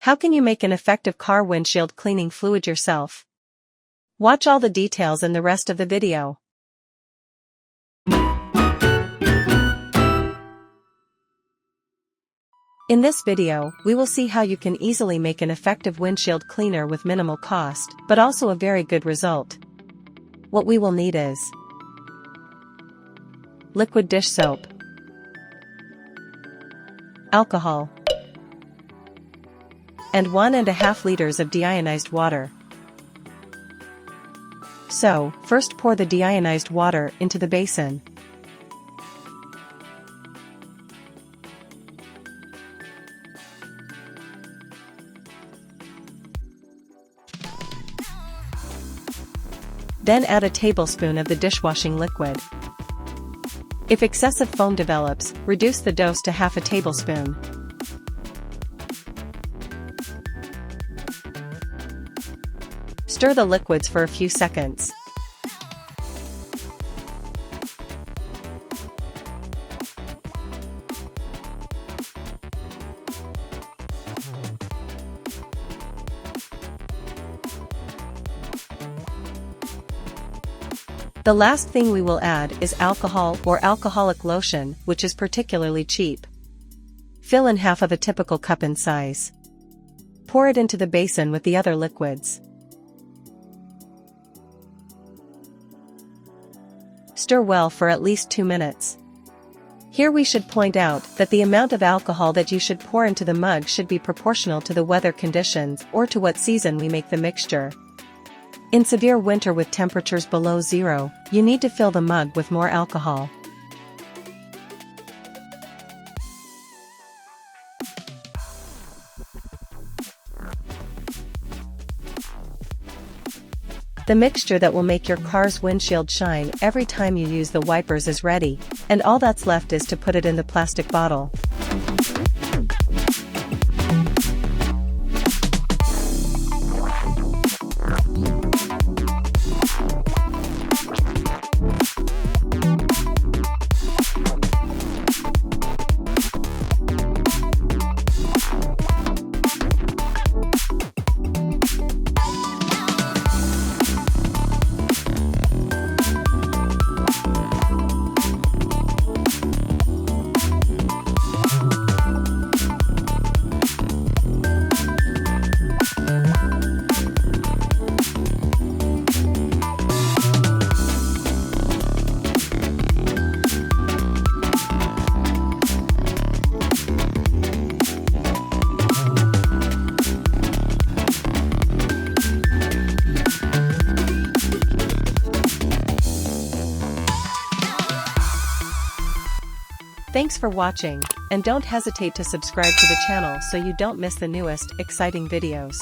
How can you make an effective car windshield cleaning fluid yourself? Watch all the details in the rest of the video. In this video, we will see how you can easily make an effective windshield cleaner with minimal cost, but also a very good result. What we will need is liquid dish soap, alcohol, and 1.5 liters of deionized water. So, first pour the deionized water into the basin. Then add a tablespoon of the dishwashing liquid. If excessive foam develops, reduce the dose to half a tablespoon. Stir the liquids for a few seconds. The last thing we will add is alcohol or alcoholic lotion, which is particularly cheap. Fill in half of a typical cup in size. Pour it into the basin with the other liquids. Stir well for at least 2 minutes. Here we should point out that the amount of alcohol that you should pour into the mug should be proportional to the weather conditions or to what season we make the mixture. In severe winter with temperatures below zero, you need to fill the mug with more alcohol. The mixture that will make your car's windshield shine every time you use the wipers is ready, and all that's left is to put it in the plastic bottle. Thanks for watching, and don't hesitate to subscribe to the channel so you don't miss the newest, exciting videos.